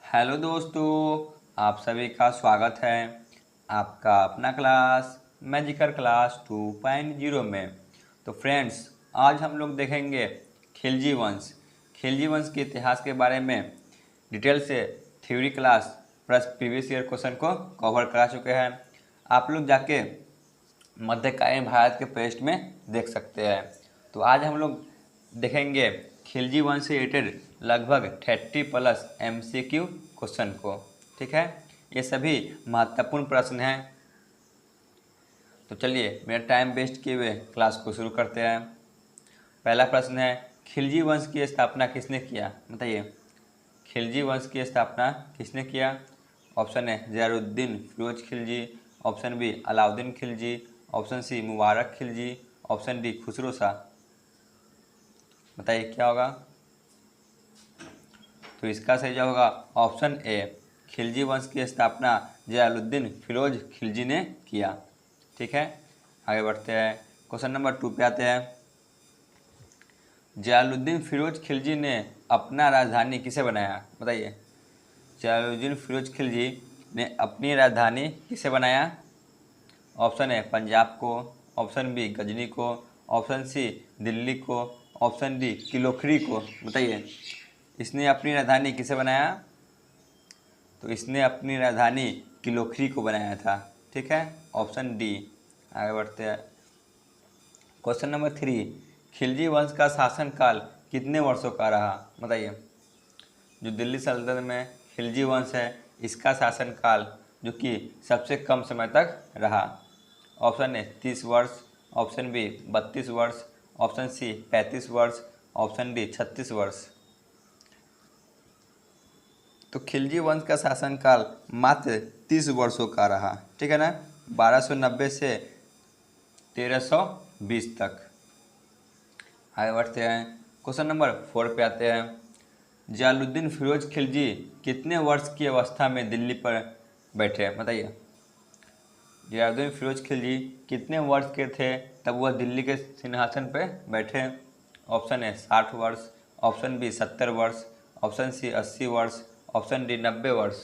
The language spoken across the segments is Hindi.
हेलो दोस्तों, आप सभी का स्वागत है आपका अपना क्लास मैजिकल क्लास 2.0 में। तो फ्रेंड्स, आज हम लोग देखेंगे खिलजी वंश। खिलजी वंश के इतिहास के बारे में डिटेल से theory class plus previous year question को कवर करा चुके हैं। आप लोग जाके मध्यकालीन भारत के पेस्ट में देख सकते हैं। तो आज हम लोग देखेंगे खिलजी वंश से रिलेटेड लगभग 30+ MCQ क्वेश्चन को। ठीक है, ये सभी महत्वपूर्ण प्रश्न हैं। तो चलिए मेरा टाइम वेस्ट किए हुए क्लास को शुरू करते हैं। पहला प्रश्न है, खिलजी वंश की स्थापना किसने किया? बताइए, खिलजी वंश की स्थापना किसने किया? ऑप्शन है Jalaluddin Firoz Khilji, option B Alauddin Khilji, option C Mubarak Khilji, option D Khusro Shah. बताइए क्या होगा? तो इसका सही जवाब होगा ऑप्शन ए, खिलजी वंश की स्थापना जलालुद्दीन फिरोज खिलजी ने किया। ठीक है, आगे बढ़ते हैं। क्वेश्चन नंबर 2 पे आते हैं। जलालुद्दीन फिरोज खिलजी ने अपना राजधानी किसे बनाया? बताइए, जलालुद्दीन फिरोज खिलजी ने अपनी राजधानी किसे बनाया? ऑप्शन है पंजाब को, ऑप्शन बी गजनी को, ऑप्शन सी दिल्ली को, ऑप्शन डी किलोखरी को। बताइए, इसने अपनी राजधानी किसे बनाया? तो इसने अपनी राजधानी किलोखरी को बनाया था। ठीक है, ऑप्शन डी। आगे बढ़ते हैं। क्वेश्चन नंबर 3, खिलजी वंश का शासनकाल कितने वर्षों का रहा? बताइए, जो दिल्ली सल्तनत में खिलजी वंश है इसका शासनकाल जो कि सबसे कम समय तक रहा। ऑप्शन ए 30 वर्ष, ऑप्शन बी 32 वर्ष, ऑप्शन सी 35 वर्ष, ऑप्शन डी 36 वर्ष। तो खिलजी वंश का शासनकाल मात्र 30 वर्षों का रहा। ठीक है ना, 1290 से 1320 तक। आगे बढ़ते हैं। क्वेश्चन नंबर 4 पे आते हैं। जलालुद्दीन फिरोज खिलजी कितने वर्ष की अवस्था में दिल्ली पर बैठे? बताइए, जलालुद्दीन फिरोज खिलजी कितने वर्ष के थे तब वह दिल्ली के सिंहासन पर बैठे? ऑप्शन है 60 वर्ष, ऑप्शन बी 70 वर्ष, ऑप्शन सी 80 वर्ष, ऑप्शन डी 90 वर्ष।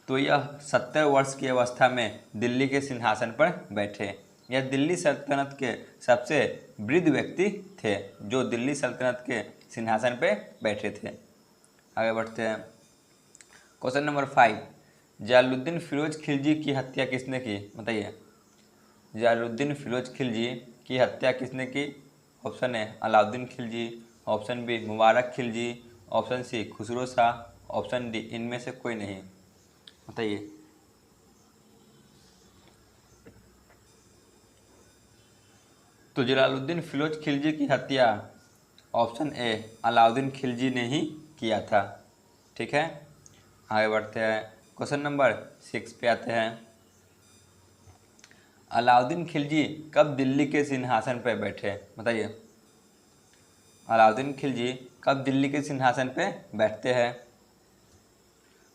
तो यह 70 वर्ष की अवस्था में दिल्ली के सिंहासन पर बैठे। यह दिल्ली सल्तनत के सबसे वृद्ध व्यक्ति थे जो दिल्ली सल्तनत के सिंहासन पर बैठे थे। आगे बढ़ते हैं। क्वेश्चन नंबर 5, जलालुद्दीन फिरोज खिलजी की हत्या किसने की? बताइए, जलालुद्दीन फिरोज खिलजी की हत्या किसने की? ऑप्शन है Alauddin Khilji, option B Mubarak Khilji, option C Khusro Shah, option D इनमें से कोई नहीं। बताइए, तो जलालुद्दीन फिरोज खिलजी की हत्या ऑप्शन ए अलाउद्दीन खिलजी ने ही किया था। ठीक है, आगे बढ़ते हैं। क्वेश्चन नंबर 6 पे आते हैं। अलाउद्दीन खिलजी कब दिल्ली के सिंहासन पर बैठे? बताइए, अलाउद्दीन खिलजी कब दिल्ली के सिंहासन पर बैठते हैं?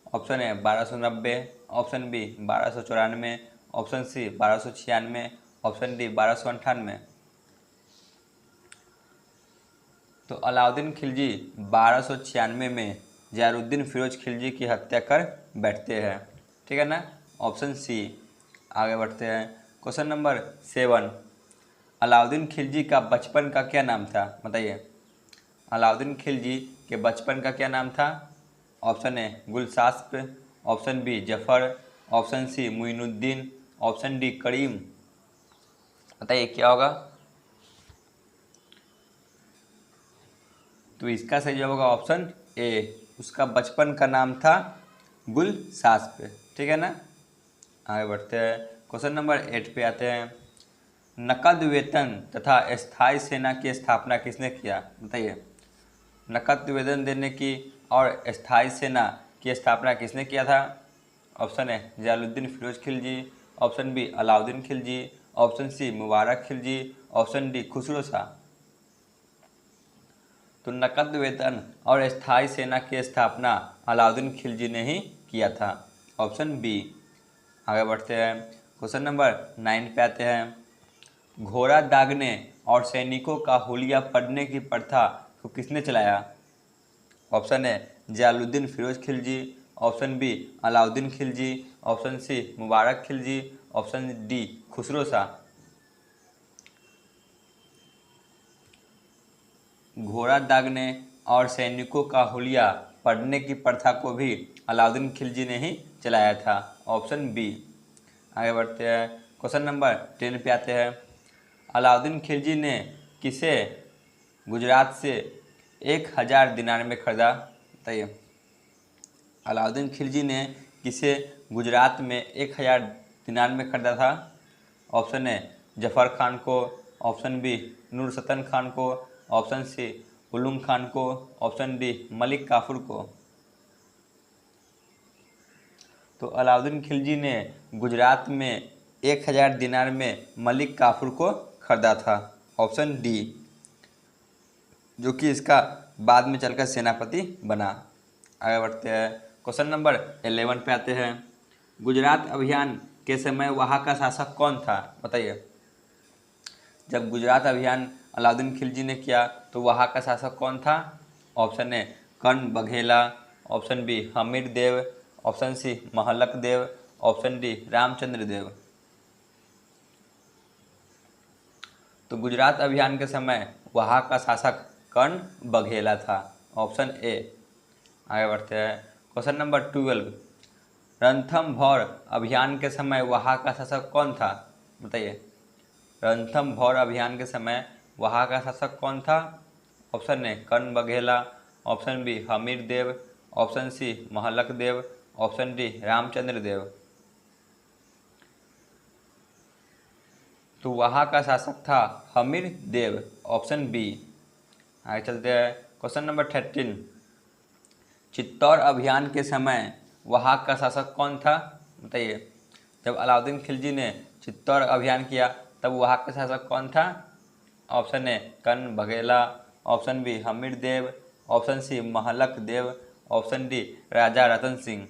ऑप्शन है 1290, option B 1294, option C 1296, option D 1298। तो अलाउद्दीन खिलजी 1296 में जलालुद्दीन फिरोज खिलजी की हत्या कर बैठते हैं। ठीक है ना, ऑप्शन सी। आगे बढ़ते हैं। क्वेश्चन नंबर 7, अलाउद्दीन खिलजी का बचपन का क्या नाम था? बताइए, अलाउद्दीन खिलजी के बचपन का क्या नाम था? Option A Gulshasp, option B Zafar, option C Muinuddin, option D Karim. बताइए क्या होगा? तो इसका सही जवाब होगा ऑप्शन ए, उसका बचपन का नाम था गुलशास्प। ठीक है ना, आगे बढ़ते हैं। क्वेश्चन नंबर 8 पे आते हैं। नकद वेतन तथा स्थायी सेना की स्थापना किसने किया? बताइए, नकद वेतन देने की और स्थायी सेना की स्थापना किसने किया था? ऑप्शन है Jalaluddin Firoz Khilji, option B Alauddin Khilji, option C Mubarak Khilji, option D Khusro Shah. तो नकद वेतन और स्थायी सेना की स्थापना अलाउद्दीन खिलजी ने ही किया था। Option B. आगे बढ़ते हैं। क्वेश्चन नंबर 9 पे आते हैं। घोड़ा दागने और सैनिकों का हुलिया पढ़ने की प्रथा को किसने चलाया? Option A Jalaluddin Firoz Khilji, option B Alauddin Khilji, option C Mubarak Khilji, option D Khusro Shah. घोड़ा दागने और सैनिकों का हुलिया पढ़ने की प्रथा को भी अलाउद्दीन खिलजी ने ही चलाया था। Option B. आगे बढ़ते हैं, क्वेश्चन नंबर 10 पे आते हैं। अलाउद्दीन खिलजी ने किसे गुजरात से 1000 दिनार में खरीदा? बताइए। अलाउद्दीन खिलजी ने किसे गुजरात में 1000 दिनार में खरीदा था? ऑप्शन ए जफर खान को, ऑप्शन बी नूरसतन खान को, ऑप्शन सी उलुग खान को, ऑप्शन डी मलिक काफूर को। तो अलाउद्दीन खिलजी ने गुजरात में 1000 दिनार में मलिक काफूर को खरीदा था। ऑप्शन डी, जो कि इसका बाद में चलकर सेनापति बना। आगे बढ़ते हैं, क्वेश्चन नंबर 11 पे आते हैं। गुजरात अभियान के समय वहाँ का शासक कौन था? बताइए। जब गुजरात अभियान अलाउद्दीन खिलजी ने किया तो वहाँ का शासक कौन था? Option A Karna Baghela, option B Hamir Dev, option C Mahalak Dev, option D Ramchandra Dev. तो गुजरात अभियान के समय वहाँ का शासक कर्ण बघेला था। ऑप्शन ए। आगे बढ़ते हैं, क्वेश्चन नंबर 12। रणथंभौर अभियान के समय वहाँ का शासक कौन था? बताइए। रणथंभौर अभियान के समय वहाँ का शासक कौन था? Option A Karna Baghela, option B Hamir Dev, option C Mahalak Dev, option D Ramchandra Dev. तो वहाँ का शासक था हमीर देव। Option B. आगे चलते हैं, क्वेश्चन नंबर 13। चित्तौड़ अभियान के समय वहाँ का शासक कौन था? बताइए। जब अलाउद्दीन खिलजी ने चित्तौड़ अभियान किया तब वहाँ का शासक कौन था? Option A Karna Baghela, option B Hamir Dev, option C Mahalak Dev, option D Raja Ratan Singh.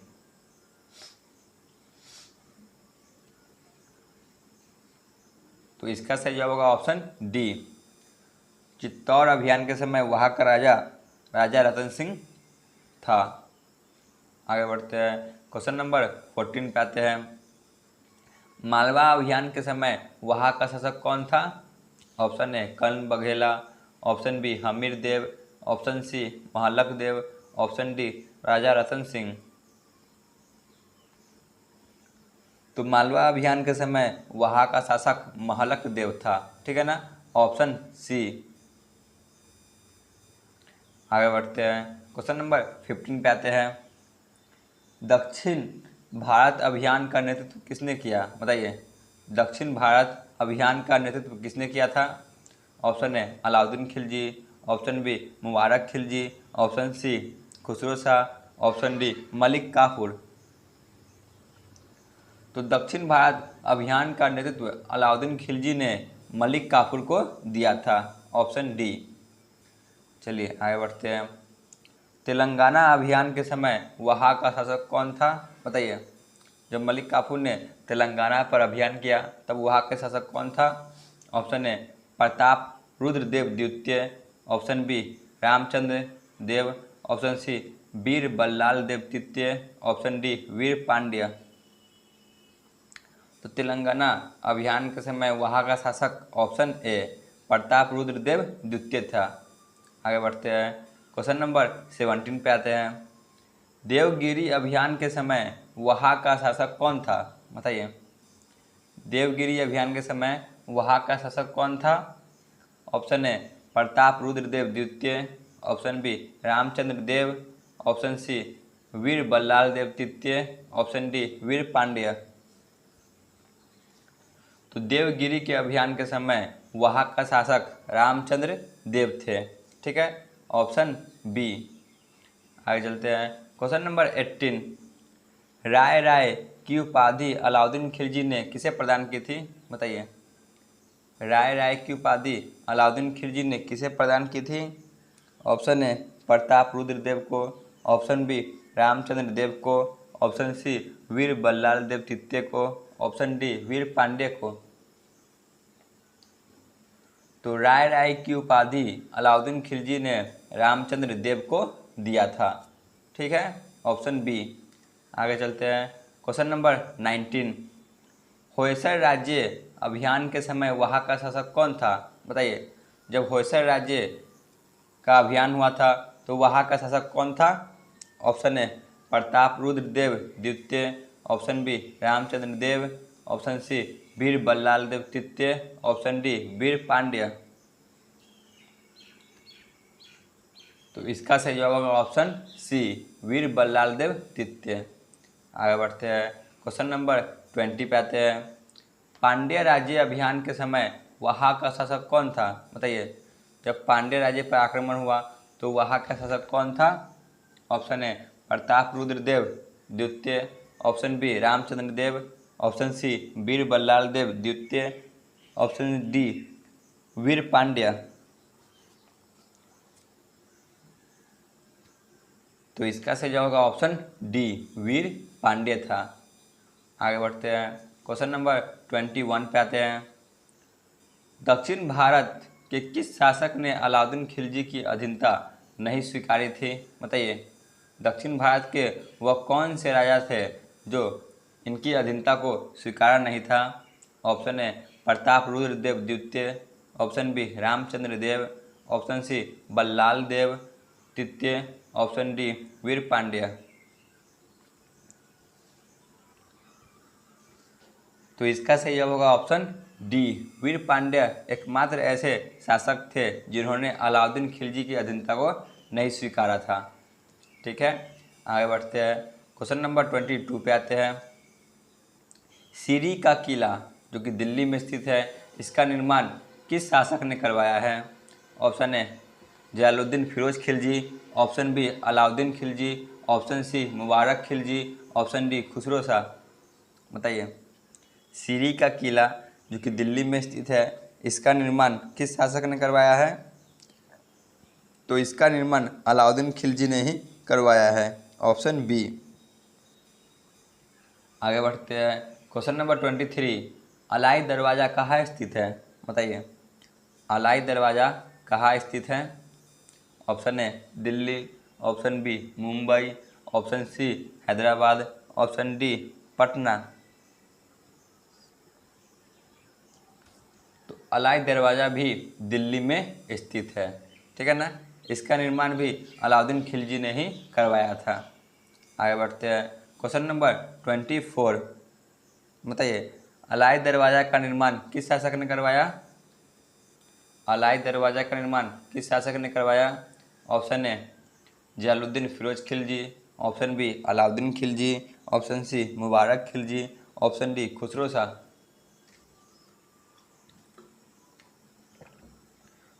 तो इसका सही जवाब होगा ऑप्शन डी। चित्तौड़ अभियान के समय वहाँ का राजा रतन सिंह था। आगे बढ़ते हैं, क्वेश्चन नंबर 14 पे आते हैं। मालवा अभियान के समय वहाँ का शासक कौन था? Option A Karna Baghela, option B Hamir Dev, option C Mahalak Dev, option D Raja Ratan Singh. तो मालवा अभियान के समय वहाँ का शासक महलक देव था। ठीक है ना, ऑप्शन सी। आगे बढ़ते हैं, क्वेश्चन नंबर 15 पे आते हैं। दक्षिण भारत अभियान का नेतृत्व किसने किया? बताइए। दक्षिण भारत अभियान का नेतृत्व किसने किया था? Option A Alauddin Khilji, option B Mubarak Khilji, option C Khusro Shah, option D Malik Kafur. तो दक्षिण भारत अभियान का नेतृत्व अलाउद्दीन खिलजी ने मलिक काफूर को दिया था। Option D. चलिए आगे बढ़ते हैं। तेलंगाना अभियान के समय वहाँ का शासक कौन था? बताइए। जब मलिक काफूर ने तेलंगाना पर अभियान किया तब वहाँ के शासक कौन था? ऑप्शन ए प्रताप रुद्र देव द्वितीय, ऑप्शन बी रामचंद्र देव, ऑप्शन सी वीर बल्लाल देव तृतीय, ऑप्शन डी वीर पांड्य। तो तेलंगाना अभियान के समय वहाँ का शासक ऑप्शन ए प्रताप रुद्र देव द्वितीय था। आगे बढ़ते हैं, क्वेश्चन नंबर 17 पे आते हैं। देवगिरी अभियान के समय वहाँ का शासक कौन था? बताइए। देवगिरी अभियान के समय वहाँ का शासक कौन था? ऑप्शन ए प्रताप रुद्र देव द्वितीय, ऑप्शन बी रामचंद्र देव, ऑप्शन सी वीर बल्लाल देव तृतीय, ऑप्शन डी वीर पांड्य। तो देवगिरी के अभियान के समय वहाँ का शासक रामचंद्र देव थे। ठीक है, ऑप्शन बी। आगे चलते हैं, क्वेश्चन नंबर 18। राय की उपाधि अलाउद्दीन खिलजी ने किसे प्रदान की थी? बताइए। राय की उपाधि अलाउद्दीन खिलजी ने किसे प्रदान की थी? ऑप्शन ए प्रताप रुद्र देव को, ऑप्शन बी रामचंद्र देव को, ऑप्शन सी वीर बल्लाल देव तृतीय को, ऑप्शन डी वीर पांड्य को। तो राय राय की उपाधि अलाउद्दीन खिलजी ने रामचंद्र देव को दिया था। ठीक है, ऑप्शन बी। आगे चलते हैं, क्वेश्चन नंबर 19। होयसर राज्य अभियान के समय वहाँ का शासक कौन था? बताइए, जब होयसर राज्य का अभियान हुआ था तो वहाँ का शासक कौन था? ऑप्शन ए प्रताप रुद्र देव द्वितीय, ऑप्शन बी रामचंद्र देव, ऑप्शन सी वीर बल्लाल देव तृतीय, ऑप्शन डी वीर पांड्य। तो इसका सही जवाब होगा ऑप्शन सी वीर बल्लाल देव तृतीय। आगे बढ़ते हैं, क्वेश्चन नंबर 20 पे आते हैं। पांड्य राज्य अभियान के समय वहाँ का शासक कौन था? बताइए, जब पांड्य राज्य पर आक्रमण हुआ तो वहाँ का शासक कौन था? ऑप्शन ए प्रताप रुद्र देव द्वितीय, ऑप्शन बी रामचंद्र देव, ऑप्शन सी वीर बल्लाल देव द्वितीय, ऑप्शन डी वीर पांड्य। तो इसका सही जवाब होगा ऑप्शन डी वीर पांड्य था। आगे बढ़ते हैं, क्वेश्चन नंबर 21 पे आते हैं। दक्षिण भारत के किस शासक ने अलाउद्दीन खिलजी की अधीनता नहीं स्वीकारी थी? बताइए, दक्षिण भारत के वह कौन से राजा थे जो इनकी अधीनता को स्वीकारा नहीं था? ऑप्शन ए प्रताप रुद्र देव द्वितीय, ऑप्शन बी रामचंद्र देव, ऑप्शन सी बल्लाल देव तृतीय, ऑप्शन डी वीर पांड्य। तो इसका सही जवाब होगा ऑप्शन डी वीर पांड्य एकमात्र ऐसे शासक थे जिन्होंने अलाउद्दीन खिलजी की अधीनता को नहीं स्वीकारा था। ठीक है, आगे बढ़ते हैं, क्वेश्चन नंबर 22 पे आते हैं। सीरी का किला जो कि दिल्ली में स्थित है, इसका निर्माण किस शासक ने करवाया है? Option A Jalaluddin Firoz Khilji, option B Alauddin Khilji, option C Mubarak Khilji, option D Khusro Shah. बताइए, सीरी का किला जो कि दिल्ली में स्थित है, इसका निर्माण किस शासक ने करवाया है? तो इसका निर्माण अलाउद्दीन खिलजी ने ही करवाया है, ऑप्शन बी। आगे बढ़ते हैं, क्वेश्चन नंबर 23। अलाई दरवाज़ा कहाँ स्थित है? बताइए, अलाई दरवाज़ा कहाँ स्थित है? Option A Delhi, option B Mumbai, option C Hyderabad, option D Patna. तो अलाई दरवाज़ा भी दिल्ली में स्थित है। ठीक है ना, इसका निर्माण भी अलाउद्दीन खिलजी ने ही करवाया था। आगे बढ़ते हैं, क्वेश्चन नंबर 24। बताइए, अलाई दरवाज़ा का निर्माण किस शासक ने करवाया? अलाई दरवाज़ा का निर्माण किस शासक ने करवाया? Option A Jalaluddin Firoz Khilji, option B Alauddin Khilji, option C Mubarak Khilji, option D Khusro Shah.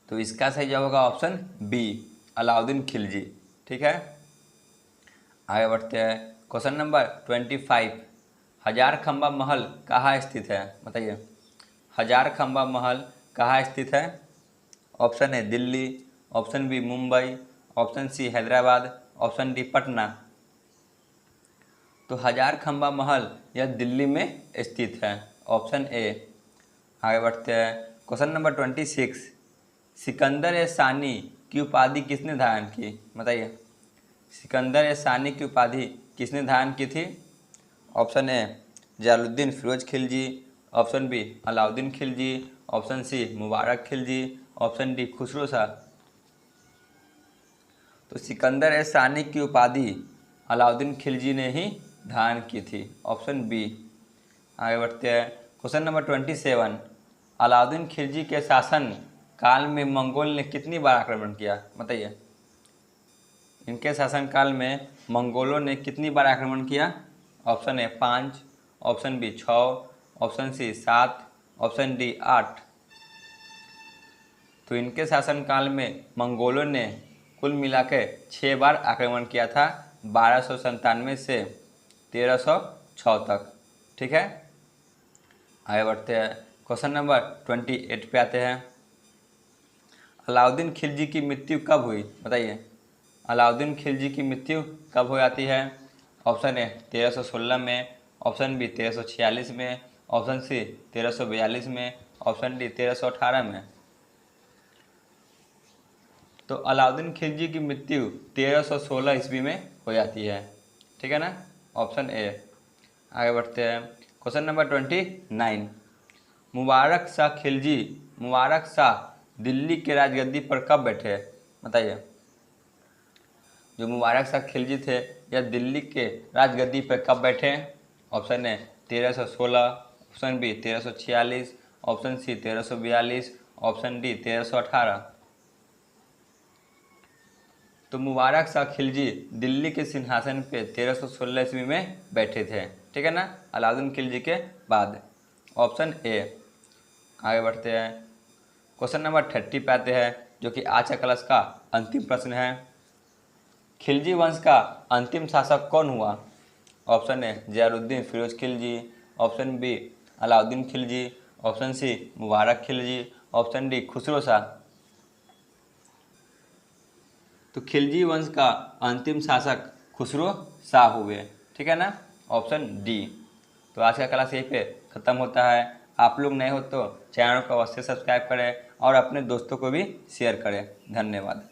तो इसका सही जवाब होगा ऑप्शन बी अलाउद्दीन खिलजी। ठीक है, आगे बढ़ते हैं, क्वेश्चन नंबर 25। हजार खंबा महल कहाँ स्थित है? बताइए, हजार खंबा महल कहाँ स्थित है? Option A Delhi, option B Mumbai, option C Hyderabad, option D Patna. तो हजार खंबा महल यह दिल्ली में स्थित है, ऑप्शन ए। आगे बढ़ते हैं, क्वेश्चन नंबर 26। सिकंदर ए सानी की उपाधि किसने धारण की? बताइए, सिकंदर ए सानी की उपाधि किसने धारण की थी? Option A Jalaluddin Firoz Khilji, option B Alauddin Khilji, option C Mubarak Khilji, option D Khusro Shah. तो सिकंदर ए सानी की उपाधि अलाउद्दीन खिलजी ने ही धारण की थी, ऑप्शन बी। आगे बढ़ते हैं, क्वेश्चन नंबर 27। अलाउद्दीन खिलजी के शासन काल में मंगोल ने कितनी बार आक्रमण किया? बताइए, इनके शासनकाल में मंगोलों ने कितनी बार आक्रमण किया? Option A 5, option B 6, option C 7, option D 8। तो इनके शासनकाल में मंगोलों ने कुल मिला के 6 बार आक्रमण किया था, 1297 से 1306 तक। ठीक है, आगे बढ़ते हैं, क्वेश्चन नंबर 28 पे आते हैं। अलाउद्दीन खिलजी की मृत्यु कब हुई? बताइए, अलाउद्दीन खिलजी की मृत्यु कब हो जाती है? ऑप्शन ए 1316 में, ऑप्शन बी 1346 में, ऑप्शन सी 1342 में, ऑप्शन डी 1318 में। तो अलाउद्दीन खिलजी की मृत्यु 1316 ईस्वी में हो जाती है। ठीक है ना, ऑप्शन ए। आगे बढ़ते हैं, क्वेश्चन नंबर 29। मुबारक शाह दिल्ली के राजगद्दी पर कब बैठे? बताइए। जो मुबारक शाह खिलजी थे यह दिल्ली के राजगद्दी पर कब बैठे? Option A 1316, option B 1346, option C 1342, option D 1318। तो मुबारक शाह खिलजी दिल्ली के सिंहासन पे 1316 ईस्वी में बैठे थे। ठीक है ना, अलाउद्दीन खिलजी के बाद, ऑप्शन ए। आगे बढ़ते हैं, क्वेश्चन नंबर 30 पे आते हैं, जो कि आज का क्लास का अंतिम प्रश्न है। खिलजी वंश का अंतिम शासक कौन हुआ? Option A Jalaluddin Firoz Khilji, option B Alauddin Khilji, option C Mubarak Khilji, option D Khusro Shah. तो खिलजी वंश का अंतिम शासक खुसरो शाह हुए। ठीक है ना, ऑप्शन डी। तो आज का क्लास यहीं पे ख़त्म होता है। आप लोग नए हो तो चैनल को अवश्य सब्सक्राइब करें और अपने दोस्तों को भी शेयर करें। धन्यवाद।